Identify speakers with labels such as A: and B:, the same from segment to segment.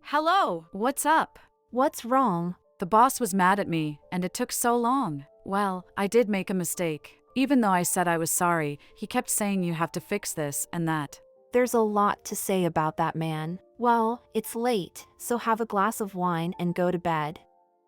A: Hello, what's up?
B: What's wrong?
A: The boss was mad at me, and it took so long. Well, I did make a mistake. Even though I said I was sorry, he kept saying you have to fix this and that.
B: There's a lot to say about that man. Well, it's late, so have a glass of wine and go to bed.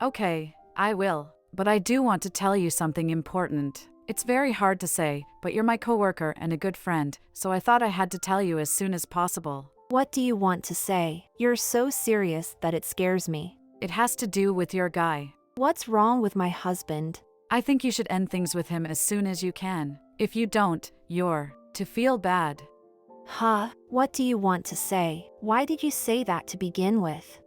A: Okay, I will. But I do want to tell you something important. It's very hard to say, but you're my coworker and a good friend, so I thought I had to tell you as soon as possible.
B: What do you want to say? You're so serious that it scares me.
A: It has to do with your guy.
B: What's wrong with my husband?
A: I think you should end things with him as soon as you can. If you don't, you're to feel bad.
B: Huh? What do you want to say? Why did you say that to begin with?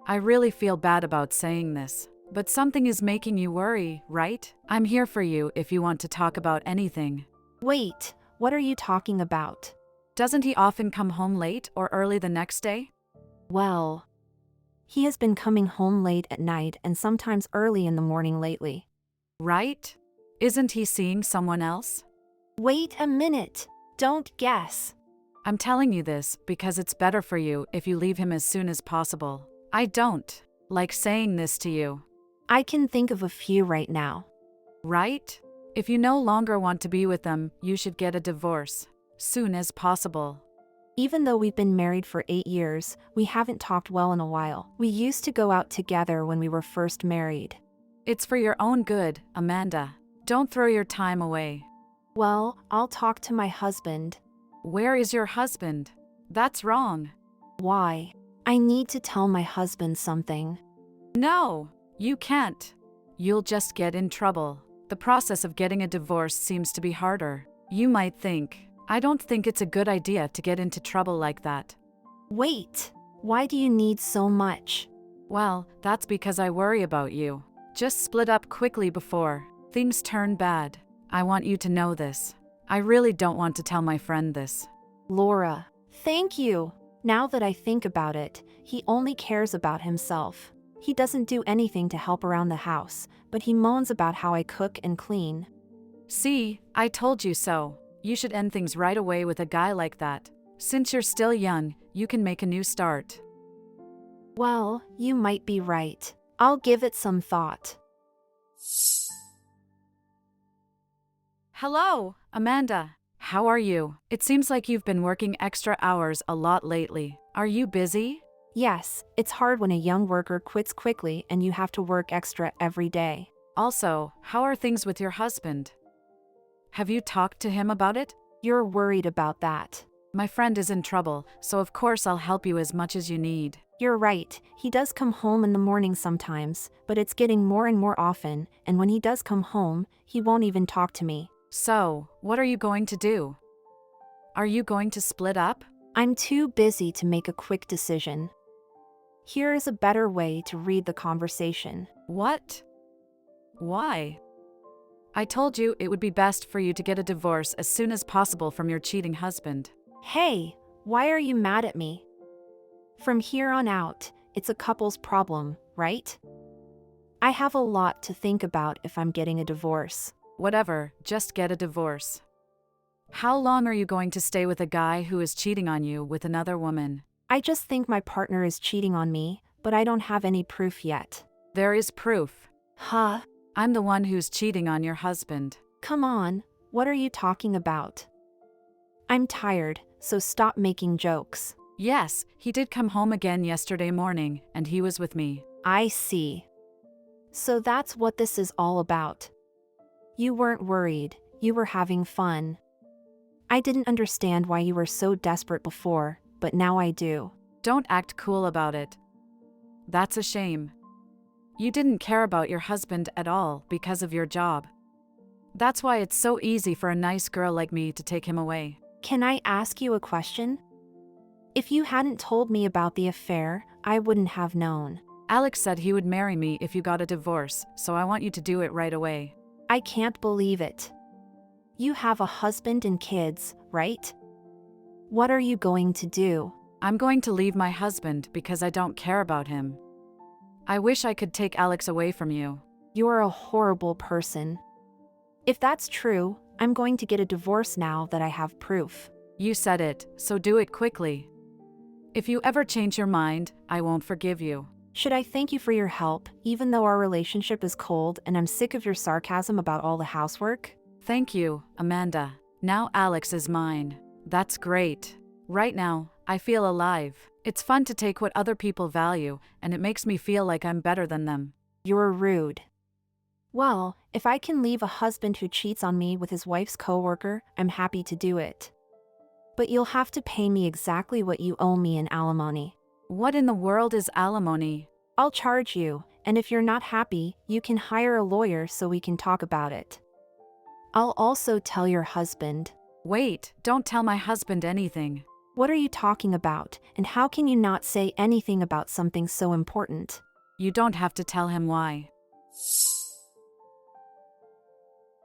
A: I really feel bad about saying this, but something is making you worry, right? I'm here for you if you want to talk about anything.
B: Wait, what are you talking about?
A: Doesn't he often come home late or early the next day?
B: Well, he has been coming home late at night and sometimes early in the morning lately.
A: Right? Isn't he seeing someone else?
B: Wait a minute. Don't guess.
A: I'm telling you this because it's better for you if you leave him as soon as possible. I don't like saying this to you.
B: I can think of a few right now.
A: Right? If you no longer want to be with them, you should get a divorce. Soon as possible.
B: Even though we've been married for 8 years, we haven't talked well in a while. We used to go out together when we were first married.
A: It's for your own good, Amanda. Don't throw your time away.
B: Well, I'll talk to my husband.
A: Where is your husband? That's wrong.
B: Why? I need to tell my husband something.
A: No, you can't. You'll just get in trouble. The process of getting a divorce seems to be harder. You might think, I don't think it's a good idea to get into trouble like that.
B: Wait, why do you need so much?
A: Well, that's because I worry about you. Just split up quickly before things turn bad. I want you to know this. I really don't want to tell my friend this.
B: Laura, thank you. Now that I think about it, he only cares about himself. He doesn't do anything to help around the house, but he moans about how I cook and clean.
A: See, I told you so. You should end things right away with a guy like that. Since you're still young, you can make a new start.
B: Well, you might be right. I'll give it some thought.
A: Hello, Amanda. How are you? It seems like you've been working extra hours a lot lately. Are you busy?
B: Yes, it's hard when a young worker quits quickly and you have to work extra every day.
A: Also, how are things with your husband? Have you talked to him about it?
B: You're worried about that.
A: My friend is in trouble, so of course I'll help you as much as you need.
B: You're right, he does come home in the morning sometimes, but it's getting more and more often, and when he does come home, he won't even talk to me.
A: So, what are you going to do? Are you going to split up?
B: I'm too busy to make a quick decision. Here is a better way to read the conversation.
A: What? Why? I told you it would be best for you to get a divorce as soon as possible from your cheating husband.
B: Hey, why are you mad at me? From here on out, it's a couple's problem, right? I have a lot to think about if I'm getting a divorce.
A: Whatever, just get a divorce. How long are you going to stay with a guy who is cheating on you with another woman?
B: I just think my partner is cheating on me, but I don't have any proof yet.
A: There is proof.
B: Huh?
A: I'm the one who's cheating on your husband.
B: Come on, what are you talking about? I'm tired, so stop making jokes.
A: Yes, he did come home again yesterday morning, and he was with me.
B: I see. So that's what this is all about. You weren't worried, you were having fun. I didn't understand why you were so desperate before, but now I do.
A: Don't act cool about it. That's a shame. You didn't care about your husband at all because of your job. That's why it's so easy for a nice girl like me to take him away.
B: Can I ask you a question? If you hadn't told me about the affair, I wouldn't have known.
A: Alex said he would marry me if you got a divorce, so I want you to do it right away.
B: I can't believe it. You have a husband and kids, right? What are you going to do?
A: I'm going to leave my husband because I don't care about him. I wish I could take Alex away from you.
B: You're a horrible person. If that's true, I'm going to get a divorce now that I have proof.
A: You said it, so do it quickly. If you ever change your mind, I won't forgive you.
B: Should I thank you for your help, even though our relationship is cold and I'm sick of your sarcasm about all the housework?
A: Thank you, Amanda. Now Alex is mine. That's great. Right now, I feel alive. It's fun to take what other people value, and it makes me feel like I'm better than them.
B: You're rude. Well, if I can leave a husband who cheats on me with his wife's coworker, I'm happy to do it. But you'll have to pay me exactly what you owe me in alimony.
A: What in the world is alimony?
B: I'll charge you, and if you're not happy, you can hire a lawyer so we can talk about it. I'll also tell your husband.
A: Wait, don't tell my husband anything.
B: What are you talking about, and how can you not say anything about something so important?
A: You don't have to tell him why.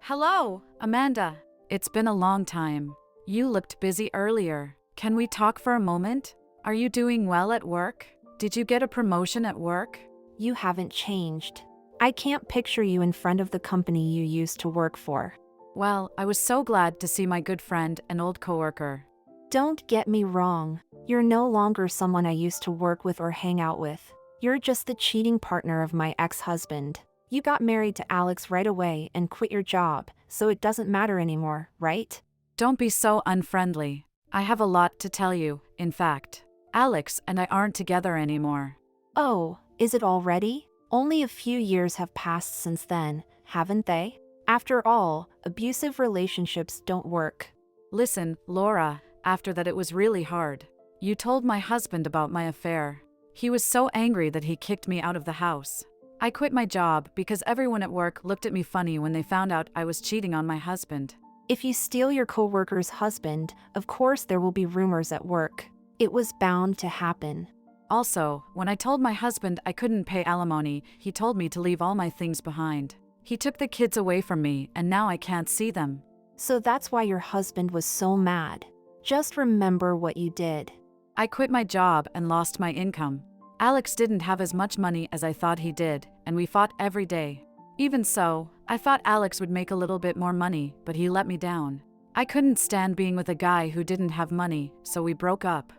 A: Hello, Amanda. It's been a long time. You looked busy earlier. Can we talk for a moment? Are you doing well at work? Did you get a promotion at work?
B: You haven't changed. I can't picture you in front of the company you used to work for.
A: Well, I was so glad to see my good friend and old coworker.
B: Don't get me wrong. You're no longer someone I used to work with or hang out with. You're just the cheating partner of my ex-husband. You got married to Alex right away and quit your job, so it doesn't matter anymore, right?
A: Don't be so unfriendly. I have a lot to tell you, in fact. Alex and I aren't together anymore.
B: Oh, is it already? Only a few years have passed since then, haven't they? After all, abusive relationships don't work.
A: Listen, Laura, after that it was really hard. You told my husband about my affair. He was so angry that he kicked me out of the house. I quit my job because everyone at work looked at me funny when they found out I was cheating on my husband.
B: If you steal your coworker's husband, of course there will be rumors at work. It was bound to happen.
A: Also, when I told my husband I couldn't pay alimony, he told me to leave all my things behind. He took the kids away from me, and now I can't see them.
B: So that's why your husband was so mad. Just remember what you did.
A: I quit my job and lost my income. Alex didn't have as much money as I thought he did, and we fought every day. Even so, I thought Alex would make a little bit more money, but he let me down. I couldn't stand being with a guy who didn't have money, so we broke up.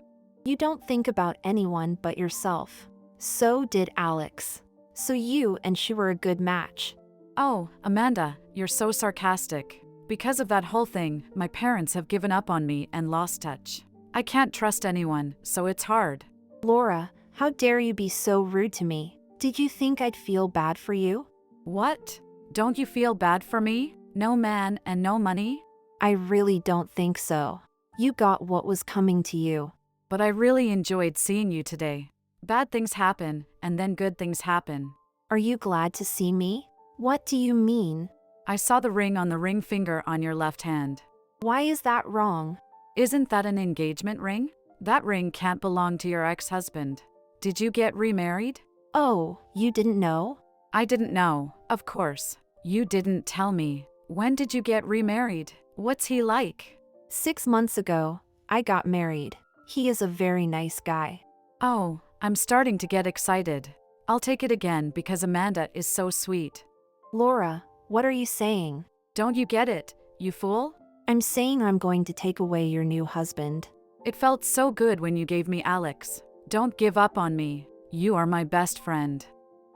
B: You don't think about anyone but yourself. So did Alex. So you and she were a good match.
A: Oh, Amanda, you're so sarcastic. Because of that whole thing, my parents have given up on me and lost touch. I can't trust anyone, so it's hard.
B: Laura, how dare you be so rude to me? Did you think I'd feel bad for you?
A: What? Don't you feel bad for me? No man and no money?
B: I really don't think so. You got what was coming to you.
A: But I really enjoyed seeing you today. Bad things happen, and then good things happen.
B: Are you glad to see me? What do you mean?
A: I saw the ring on the ring finger on your left hand.
B: Why is that wrong?
A: Isn't that an engagement ring? That ring can't belong to your ex-husband. Did you get remarried?
B: Oh, you didn't know?
A: I didn't know, of course. You didn't tell me. When did you get remarried? What's he like?
B: 6 months ago, I got married. He is a very nice guy.
A: Oh, I'm starting to get excited. I'll take it again because Amanda is so sweet.
B: Laura, what are you saying?
A: Don't you get it, you fool?
B: I'm saying I'm going to take away your new husband.
A: It felt so good when you gave me Alex. Don't give up on me. You are my best friend.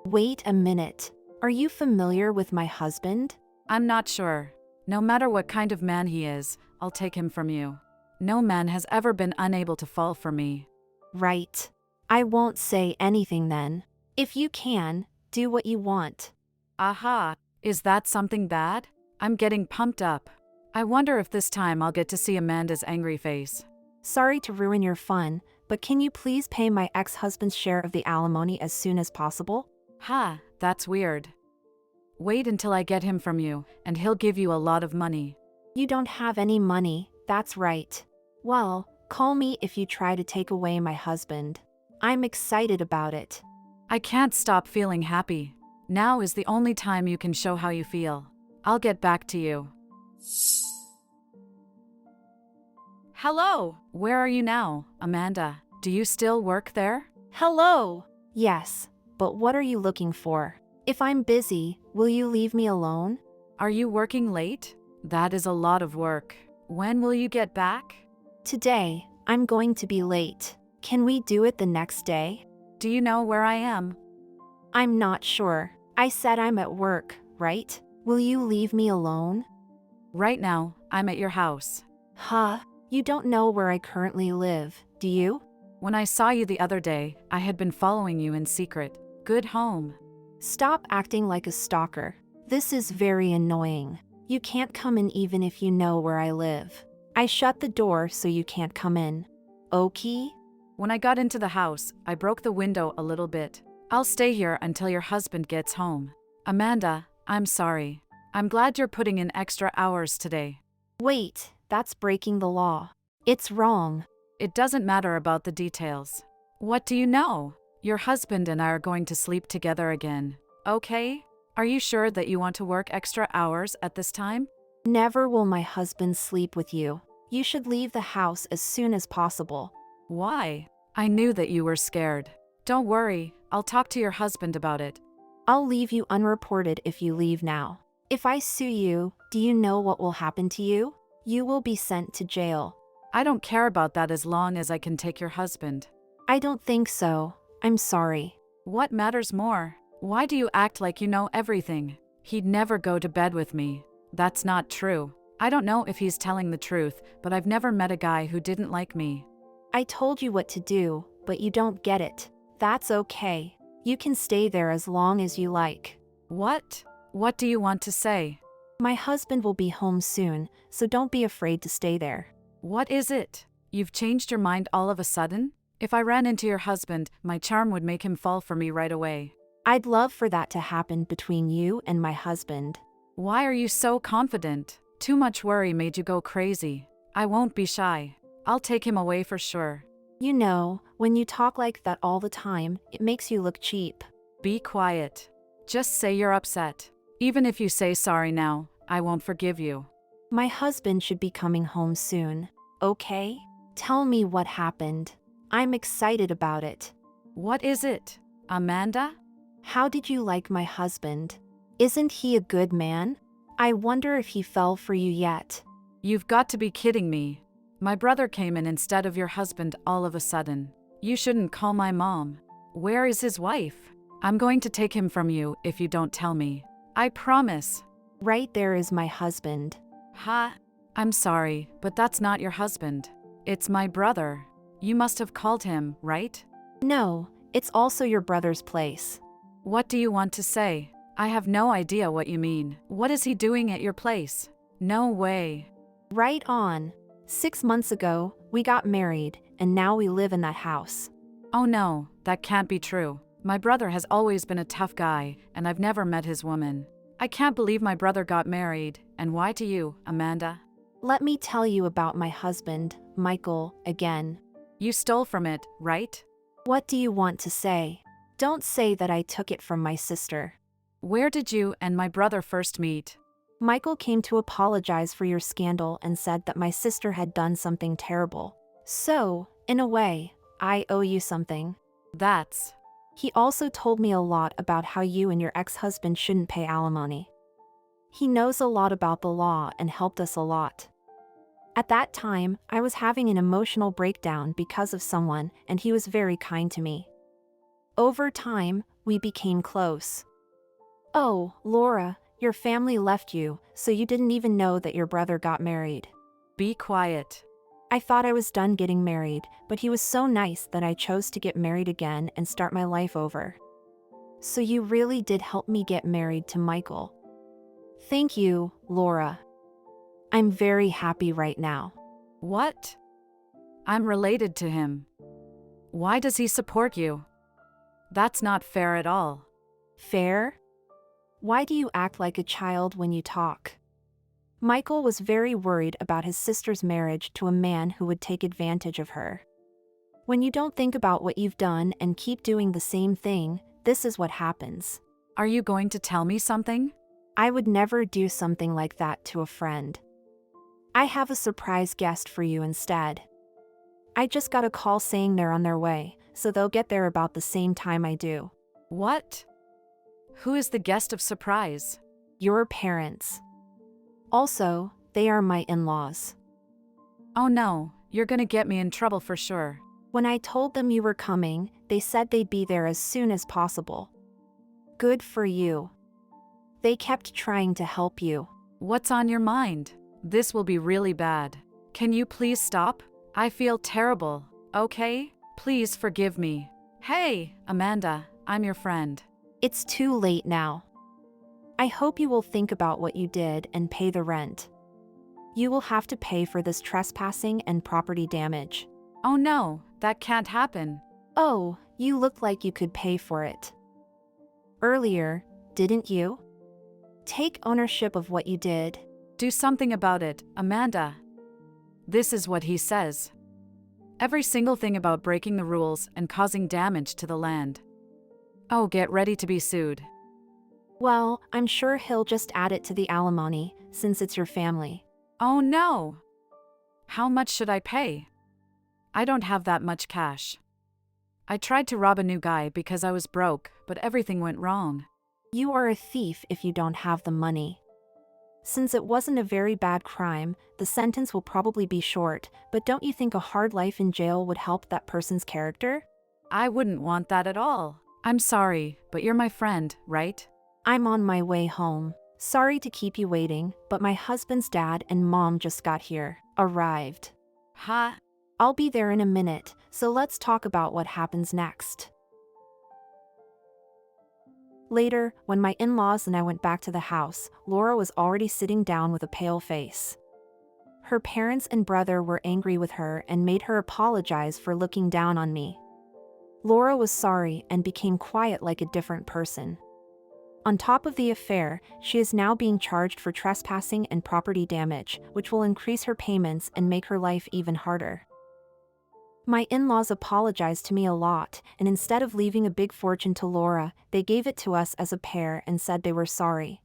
B: Wait a minute. Are you familiar with my husband?
A: I'm not sure. No matter what kind of man he is, I'll take him from you. No man has ever been unable to fall for me.
B: Right. I won't say anything then. If you can, do what you want.
A: Aha, is that something bad? I'm getting pumped up. I wonder if this time I'll get to see Amanda's angry face.
B: Sorry to ruin your fun, but can you please pay my ex-husband's share of the alimony as soon as possible?
A: Ha, that's weird. Wait until I get him from you, and he'll give you a lot of money.
B: You don't have any money, that's right. Well, call me if you try to take away my husband. I'm excited about it.
A: I can't stop feeling happy. Now is the only time you can show how you feel. I'll get back to you. Hello, where are you now, Amanda? Do you still work there?
B: Hello! Yes, but what are you looking for? If I'm busy, will you leave me alone?
A: Are you working late? That is a lot of work. When will you get back?
B: Today, I'm going to be late. Can we do it the next day?
A: Do you know where I am?
B: I'm not sure. I said I'm at work, right? Will you leave me alone?
A: Right now, I'm at your house.
B: Huh? You don't know where I currently live, do you?
A: When I saw you the other day, I had been following you in secret. Good home.
B: Stop acting like a stalker. This is very annoying. You can't come in even if you know where I live. I shut the door so you can't come in. Okay?
A: When I got into the house, I broke the window a little bit. I'll stay here until your husband gets home. Amanda, I'm sorry. I'm glad you're putting in extra hours today.
B: Wait, that's breaking the law. It's wrong.
A: It doesn't matter about the details. What do you know? Your husband and I are going to sleep together again. Okay? Are you sure that you want to work extra hours at this time?
B: Never will my husband sleep with you. You should leave the house as soon as possible.
A: Why? I knew that you were scared. Don't worry, I'll talk to your husband about it.
B: I'll leave you unreported if you leave now. If I sue you, do you know what will happen to you? You will be sent to jail.
A: I don't care about that as long as I can take your husband.
B: I don't think so. I'm sorry.
A: What matters more? Why do you act like you know everything? He'd never go to bed with me. That's not true. I don't know if he's telling the truth, but I've never met a guy who didn't like me.
B: I told you what to do, but you don't get it. That's okay. You can stay there as long as you like.
A: What? What do you want to say?
B: My husband will be home soon, so don't be afraid to stay there.
A: What is it? You've changed your mind all of a sudden? If I ran into your husband, my charm would make him fall for me right away.
B: I'd love for that to happen between you and my husband.
A: Why are you so confident? Too much worry made you go crazy. I won't be shy. I'll take him away for sure.
B: You know, when you talk like that all the time, it makes you look cheap.
A: Be quiet. Just say you're upset. Even if you say sorry now, I won't forgive you.
B: My husband should be coming home soon. Okay? Tell me what happened. I'm excited about it.
A: What is it? Amanda?
B: How did you like my husband? Isn't he a good man? I wonder if he fell for you yet.
A: You've got to be kidding me. My brother came in instead of your husband all of a sudden. You shouldn't call my mom. Where is his wife? I'm going to take him from you if you don't tell me. I promise.
B: Right there is my husband.
A: Ha? I'm sorry, but that's not your husband. It's my brother. You must have called him, right?
B: No, it's also your brother's place.
A: What do you want to say? I have no idea what you mean. What is he doing at your place? No way.
B: Right on. 6 months ago, we got married, and now we live in that house.
A: Oh no, that can't be true. My brother has always been a tough guy, and I've never met his woman. I can't believe my brother got married, and why to you, Amanda?
B: Let me tell you about my husband, Michael, again.
A: You stole from it, right?
B: What do you want to say? Don't say that I took it from my sister.
A: Where did you and my brother first meet?
B: Michael came to apologize for your scandal and said that my sister had done something terrible. So, in a way, I owe you something.
A: That's...
B: He also told me a lot about how you and your ex-husband shouldn't pay alimony. He knows a lot about the law and helped us a lot. At that time, I was having an emotional breakdown because of someone, and he was very kind to me. Over time, we became close. Oh, Laura, your family left you, so you didn't even know that your brother got married.
A: Be quiet.
B: I thought I was done getting married, but he was so nice that I chose to get married again and start my life over. So you really did help me get married to Michael. Thank you, Laura. I'm very happy right now.
A: What? I'm related to him. Why does he support you? That's not fair at all.
B: Fair? Why do you act like a child when you talk? Michael was very worried about his sister's marriage to a man who would take advantage of her. When you don't think about what you've done and keep doing the same thing, this is what happens.
A: Are you going to tell me something?
B: I would never do something like that to a friend. I have a surprise guest for you instead. I just got a call saying they're on their way, so they'll get there about the same time I do.
A: What? Who is the guest of surprise?
B: Your parents. Also, they are my in-laws.
A: Oh no, you're gonna get me in trouble for sure.
B: When I told them you were coming, they said they'd be there as soon as possible. Good for you. They kept trying to help you.
A: What's on your mind? This will be really bad. Can you please stop? I feel terrible, okay? Please forgive me. Hey, Amanda, I'm your friend.
B: It's too late now. I hope you will think about what you did and pay the rent. You will have to pay for this trespassing and property damage.
A: Oh no, that can't happen.
B: Oh, you looked like you could pay for it. Earlier, didn't you? Take ownership of what you did.
A: Do something about it, Amanda. This is what he says. Every single thing about breaking the rules and causing damage to the land. Oh, get ready to be sued.
B: Well, I'm sure he'll just add it to the alimony, since it's your family.
A: Oh no! How much should I pay? I don't have that much cash. I tried to rob a new guy because I was broke, but everything went wrong.
B: You are a thief if you don't have the money. Since it wasn't a very bad crime, the sentence will probably be short, but don't you think a hard life in jail would help that person's character?
A: I wouldn't want that at all. I'm sorry, but you're my friend, right?
B: I'm on my way home. Sorry to keep you waiting, but my husband's dad and mom just got here. Arrived.
A: Huh?
B: I'll be there in a minute, so let's talk about what happens next. Later, when my in-laws and I went back to the house, Laura was already sitting down with a pale face. Her parents and brother were angry with her and made her apologize for looking down on me. Laura was sorry and became quiet like a different person. On top of the affair, she is now being charged for trespassing and property damage, which will increase her payments and make her life even harder. My in-laws apologized to me a lot, and instead of leaving a big fortune to Laura, they gave it to us as a pair and said they were sorry.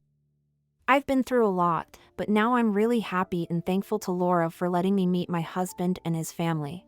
B: I've been through a lot, but now I'm really happy and thankful to Laura for letting me meet my husband and his family.